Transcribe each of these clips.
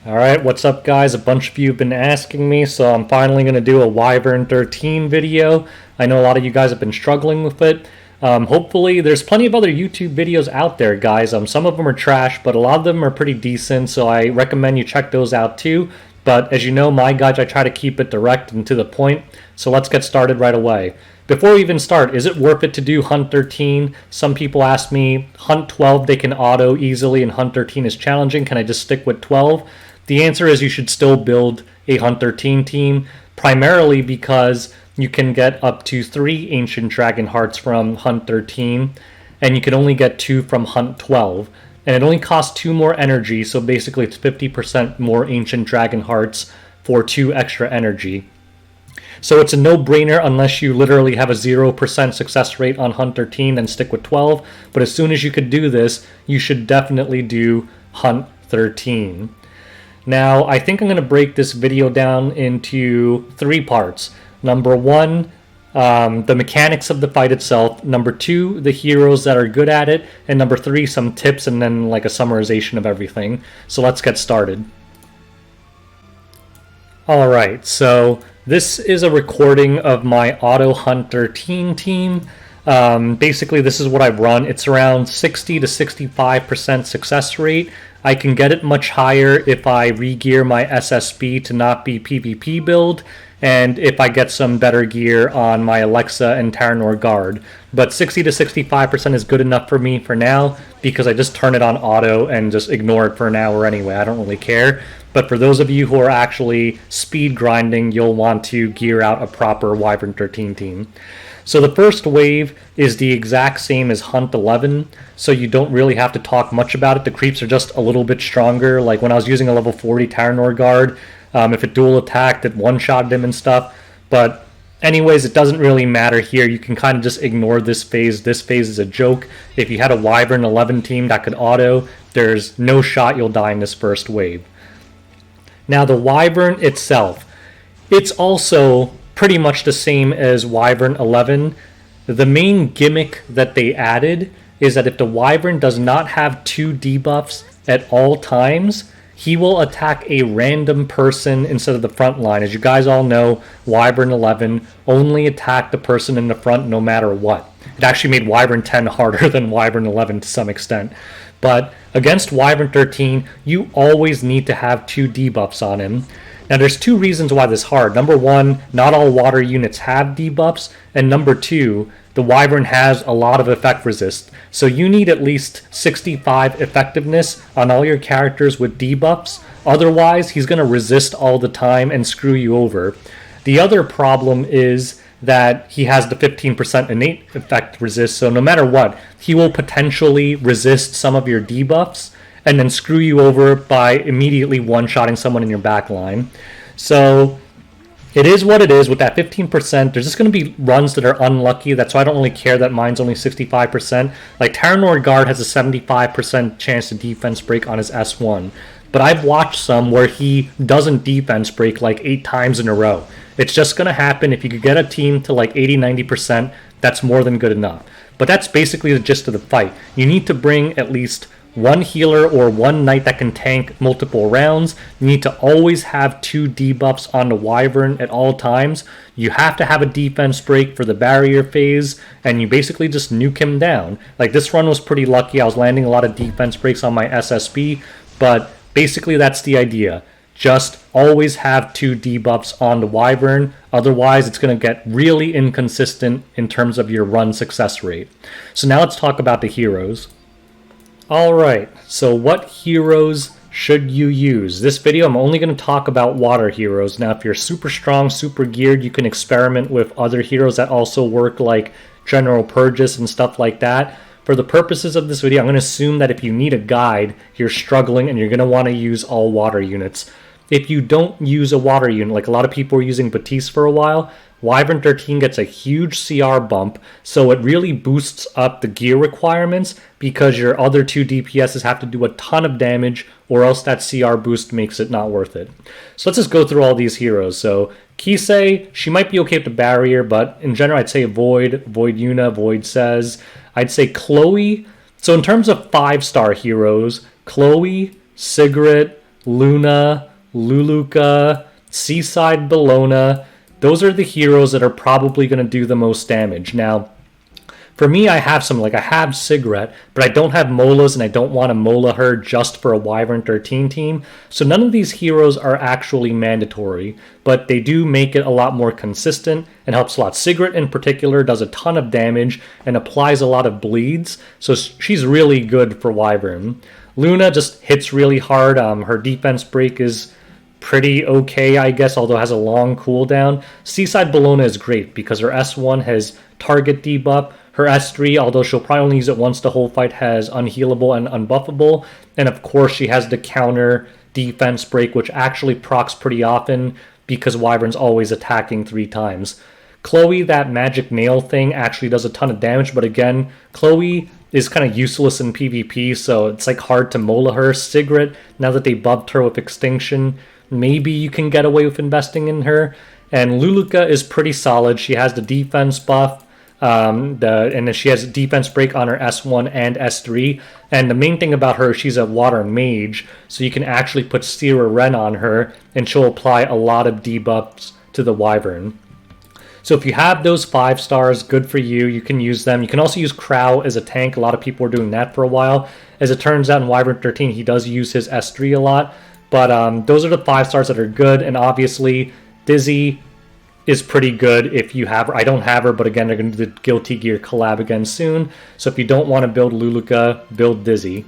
Alright, what's up guys? A bunch of you have been asking me, so I'm finally going to do a Wyvern 13 video. I know a lot of you guys have been struggling with it. Hopefully, there's plenty of other YouTube videos out there, guys. Some of them are trash, but a lot of them are pretty decent, so I recommend you check those out too. But as you know, my guides, I try to keep it direct and to the point, so let's get started right away. Before we even start, is it worth it to do Hunt 13? Some people ask me, Hunt 12 they can auto easily and Hunt 13 is challenging. Can I just stick with 12? The answer is you should still build a Hunt 13 team, primarily because you can get up to 3 Ancient Dragon Hearts from Hunt 13, and you can only get 2 from Hunt 12. And it only costs 2 more energy, so basically it's 50% more Ancient Dragon Hearts for 2 extra energy. So it's a no-brainer unless you literally have a 0% success rate on Hunt 13, then stick with 12. But as soon as you could do this, you should definitely do Hunt 13. Now, I think I'm going to break this video down into 3 parts. Number 1, the mechanics of the fight itself. Number 2, the heroes that are good at it. And number 3, some tips and then like a summarization of everything. So let's get started. Alright, so this is a recording of my Auto Hunt 13 team. Basically, this is what I've run. It's around 60 to 65% success rate. I can get it much higher if I re-gear my SSB to not be PvP build, and if I get some better gear on my Alexa and Terranor Guard. But 60 to 65% is good enough for me for now, because I just turn it on auto and just ignore it for an hour anyway. I don't really care. But for those of you who are actually speed grinding, you'll want to gear out a proper Wyvern 13 team. So the first wave is the exact same as Hunt 11, so you don't really have to talk much about it. The creeps are just a little bit stronger. Like when I was using a level 40 Terranor Guard, if it dual attacked, it one-shotted him and stuff. But anyways, it doesn't really matter here. You can kind of just ignore this phase. This phase is a joke. If you had a Wyvern 11 team that could auto, there's no shot you'll die in this first wave. Now the Wyvern itself, it's also pretty much the same as Wyvern 11. The main gimmick that they added is that if the Wyvern does not have 2 debuffs at all times, he will attack a random person instead of the front line. As you guys all know, Wyvern 11 only attacked the person in the front no matter what. It actually made Wyvern 10 harder than Wyvern 11 to some extent. But against Wyvern 13, you always need to have 2 debuffs on him. Now there's 2 reasons why this is hard. Number 1, not all water units have debuffs, and number 2, the Wyvern has a lot of effect resist. So you need at least 65 effectiveness on all your characters with debuffs. Otherwise, he's going to resist all the time and screw you over. The other problem is that he has the 15% innate effect resist, so no matter what, he will potentially resist some of your debuffs and then screw you over by immediately one-shotting someone in your back line. So it is what it is with that 15%. There's just going to be runs that are unlucky. That's why I don't really care that mine's only 65%. Like Terranor Guard has a 75% chance to defense break on his S1. But I've watched some where he doesn't defense break like 8 times in a row. It's just going to happen. If you could get a team to like 80-90%, that's more than good enough. But that's basically the gist of the fight. You need to bring at least 1 healer or 1 knight that can tank multiple rounds. You need to always have 2 debuffs on the Wyvern at all times. You have to have a defense break for the barrier phase, and you basically just nuke him down. Like this run was pretty lucky. I was landing a lot of defense breaks on my SSB, but basically that's the idea. Just always have 2 debuffs on the Wyvern. Otherwise, it's going to get really inconsistent in terms of your run success rate. So now let's talk about the heroes. Alright, so what heroes should you use? This video I'm only going to talk about water heroes. Now if you're super strong, super geared, you can experiment with other heroes that also work like General Purges and stuff like that. For the purposes of this video, I'm going to assume that if you need a guide, you're struggling and you're going to want to use all water units. If you don't use a water unit, like a lot of people were using Batiste for a while, Wyvern 13 gets a huge CR bump, so it really boosts up the gear requirements because your other 2 DPSs have to do a ton of damage or else that CR boost makes it not worth it. So let's just go through all these heroes. So Kisei, she might be okay with the barrier, but in general I'd say Void, Void Yuna, Void Says. I'd say Chloe. So in terms of 5-star heroes, Chloe, Sigrid, Luna, Luluka, Seaside Bellona. Those are the heroes that are probably going to do the most damage. Now, for me, I have some, like I have Cigarette, but I don't have Molas, and I don't want to Mola her just for a Wyvern 13 team. So none of these heroes are actually mandatory, but they do make it a lot more consistent and helps a lot. Cigarette in particular does a ton of damage and applies a lot of bleeds, so she's really good for Wyvern. Luna just hits really hard. Her defense break is pretty okay, I guess, although it has a long cooldown. Seaside Bellona is great because her S1 has target debuff. Her S3, although she'll probably only use it once the whole fight, has unhealable and unbuffable. And of course, she has the counter defense break, which actually procs pretty often because Wyvern's always attacking 3 times. Chloe, that magic nail thing, actually does a ton of damage, but again, Chloe is kind of useless in PvP, so it's like hard to Mola her. Cigarette, now that they buffed her with Extinction, maybe you can get away with investing in her. And Luluka is pretty solid. She has the defense buff, and then she has defense break on her S1 and S3. And the main thing about her, she's a water mage, so you can actually put Sierra Wren on her, and she'll apply a lot of debuffs to the Wyvern. So if you have those 5 stars, good for you. You can use them. You can also use Crow as a tank. A lot of people were doing that for a while. As it turns out, in Wyvern 13, he does use his S3 a lot. But those are the 5 stars that are good. And obviously, Dizzy is pretty good if you have her. I don't have her, but again, they're going to do the Guilty Gear collab again soon. So if you don't want to build Luluka, build Dizzy.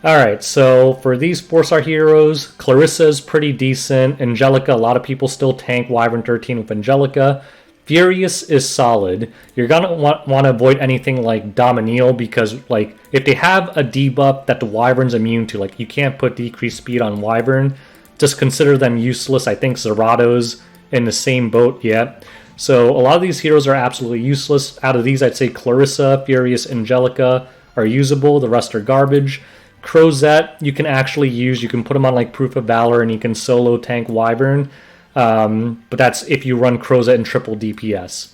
Alright, so for these 4-star heroes, Clarissa is pretty decent. Angelica, a lot of people still tank Wyvern 13 with Angelica. Furious is solid. You're going to want to avoid anything like Dominiel because, like, if they have a debuff that the Wyvern's immune to, like, you can't put decreased speed on Wyvern, just consider them useless. I think Zerato's in the same boat yet. So a lot of these heroes are absolutely useless. Out of these, I'd say Clarissa, Furious, Angelica are usable. The rest are garbage. Crozet, you can actually use. You can put him on like Proof of Valor and you can solo tank Wyvern. But that's if you run Crozet in triple DPS.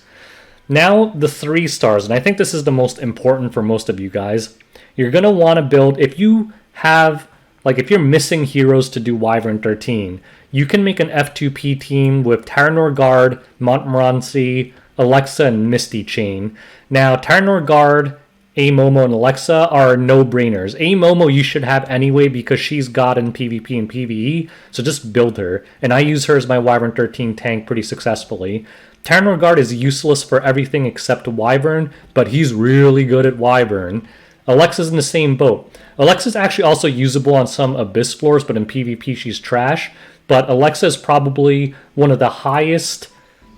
Now the 3 stars, and I think this is the most important for most of you guys. You're going to want to build, if you have, like if you're missing heroes to do Wyvern 13, you can make an F2P team with Terranor Guard, Montmorency, Alexa, and Misty Chain. Now Terranor Guard, Momo, and Alexa are no-brainers. Momo you should have anyway because she's god in PvP and PvE, so just build her. And I use her as my Wyvern 13 tank pretty successfully. Terranor Guard is useless for everything except Wyvern, but he's really good at Wyvern. Alexa's in the same boat. Alexa's actually also usable on some Abyss floors, but in PvP she's trash. But Alexa is probably one of the highest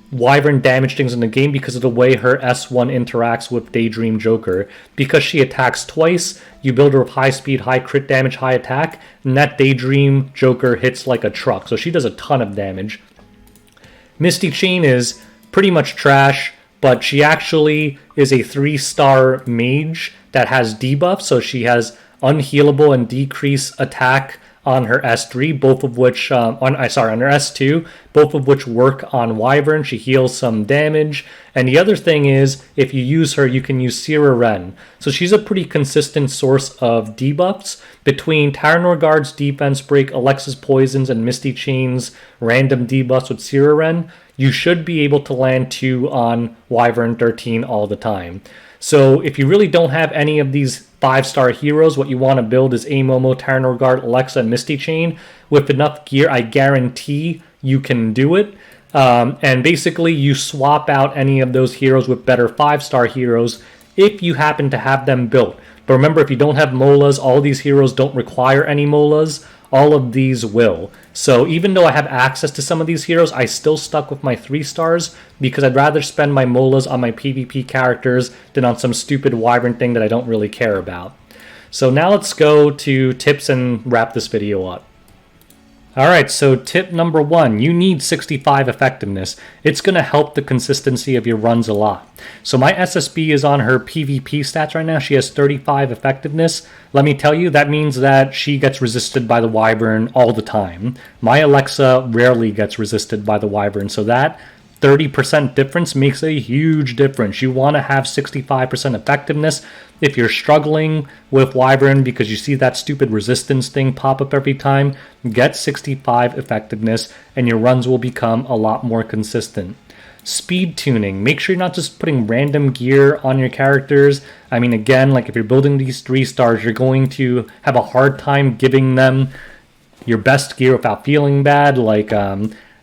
Wyvern damage things in the game because of the way her S1 interacts with Daydream Joker. Because she attacks twice, you build her with high speed, high crit damage, high attack, and that Daydream Joker hits like a truck, so she does a ton of damage. Misty Chain is pretty much trash, but she actually is a 3-star mage that has debuff, so she has unhealable and decrease attack on her S3, both of which, on her S2, both of which work on Wyvern. She heals some damage. And the other thing is, if you use her, you can use Sierra Wren. So she's a pretty consistent source of debuffs. Between Terranor Guard's defense break, Alexa's poisons, and Misty Chain's random debuffs with Sierra Wren, you should be able to land 2 on Wyvern 13 all the time. So if you really don't have any of these 5-star heroes, what you want to build is Momo, Terranor Guard, Alexa, and Misty Chain. With enough gear, I guarantee you can do it. And basically, you swap out any of those heroes with better 5-star heroes if you happen to have them built. But remember, if you don't have Molas, all these heroes don't require any Molas. All of these will. So even though I have access to some of these heroes, I still stuck with my 3 stars because I'd rather spend my Molas on my PvP characters than on some stupid Wyvern thing that I don't really care about. So now let's go to tips and wrap this video up. Alright, so tip number 1, you need 65 effectiveness. It's going to help the consistency of your runs a lot. So my SSB is on her PvP stats right now. She has 35 effectiveness. Let me tell you, that means that she gets resisted by the Wyvern all the time. My Alexa rarely gets resisted by the Wyvern, so that 30% difference makes a huge difference. You want to have 65% effectiveness If you're struggling with Wyvern because you see that stupid resistance thing pop up every time, get 65 effectiveness and your runs will become a lot more consistent. Speed tuning. Make sure you're not just putting random gear on your characters. I mean, again, like if you're building these 3 stars, you're going to have a hard time giving them your best gear without feeling bad. Like,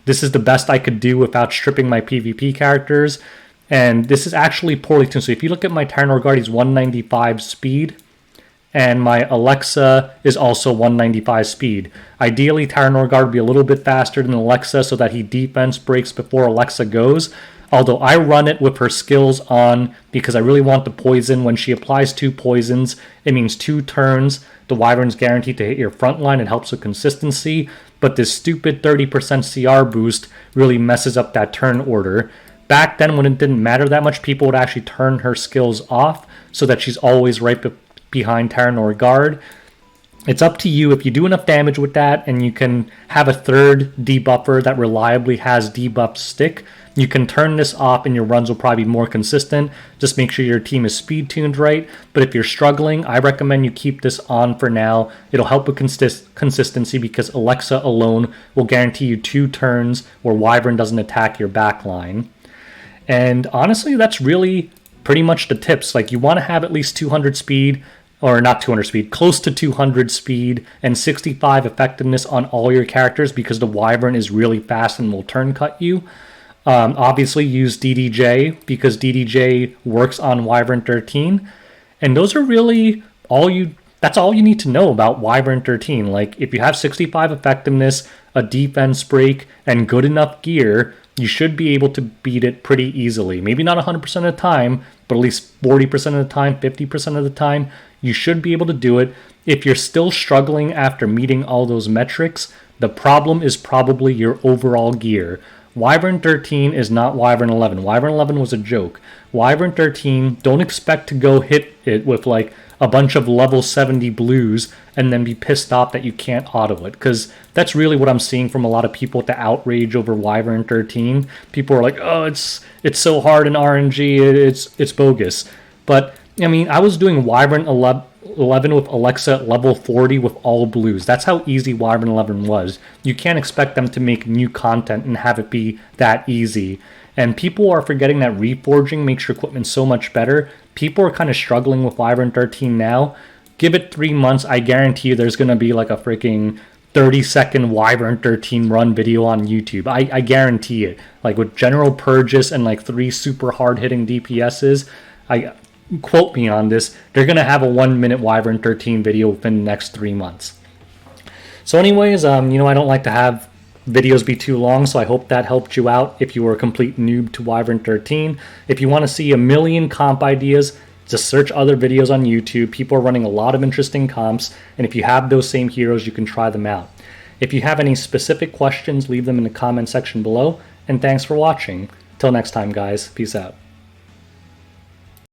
this is the best I could do without stripping my PvP characters. And this is actually poorly tuned. So if you look at my Tyrannor Guard, he's 195 speed. And my Alexa is also 195 speed. Ideally, Tyrannor Guard would be a little bit faster than Alexa so that he defense breaks before Alexa goes. Although I run it with her skills on because I really want the poison. When she applies 2 poisons, it means 2 turns. The Wyvern's guaranteed to hit your front line. It helps with consistency. But this stupid 30% CR boost really messes up that turn order. Back then, when it didn't matter that much, people would actually turn her skills off so that she's always right behind Tyrannor Guard. It's up to you. If you do enough damage with that and you can have a third debuffer that reliably has debuff stick, you can turn this off and your runs will probably be more consistent. Just make sure your team is speed tuned right. But if you're struggling, I recommend you keep this on for now. It'll help with consistency because Alexa alone will guarantee you 2 turns where Wyvern doesn't attack your backline. And honestly, that's really pretty much the tips. Like, you want to have at least 200 speed, or not 200 speed, close to 200 speed and 65 effectiveness on all your characters because the Wyvern is really fast and will turn cut you. Obviously, use DDJ because DDJ works on Wyvern 13. And those are really that's all you need to know about Wyvern 13. Like, if you have 65 effectiveness, a defense break, and good enough gear, you should be able to beat it pretty easily. Maybe not 100% of the time, but at least 40% of the time, 50% of the time, you should be able to do it. If you're still struggling after meeting all those metrics, the problem is probably your overall gear. Wyvern 13 is not Wyvern 11. Wyvern 11 was a joke. Wyvern 13, don't expect to go hit it with like a bunch of level 70 blues and then be pissed off that you can't auto it, because that's really what I'm seeing from a lot of people with the outrage over Wyvern 13. People are like, oh, it's so hard in RNG, it's bogus. But I mean, I was doing Wyvern 11 with Alexa at level 40 with all blues. That's how easy Wyvern 11 was. You can't expect them to make new content and have it be that easy. And people are forgetting that reforging makes your equipment so much better. People are kind of struggling with Wyvern 13 now. Give it 3 months, I guarantee you there's going to be like a freaking 30-second Wyvern 13 run video on YouTube. I guarantee it. Like with General Purges and like 3 super hard-hitting DPSs, quote me on this, they're going to have a 1-minute Wyvern 13 video within the next 3 months. So anyways, I don't like to have videos be too long, so I hope that helped you out if you were a complete noob to Wyvern 13. If you want to see a million comp ideas, just search other videos on YouTube. People are running a lot of interesting comps, and if you have those same heroes, you can try them out. If you have any specific questions, leave them in the comment section below, and thanks for watching. Till next time, guys. Peace out.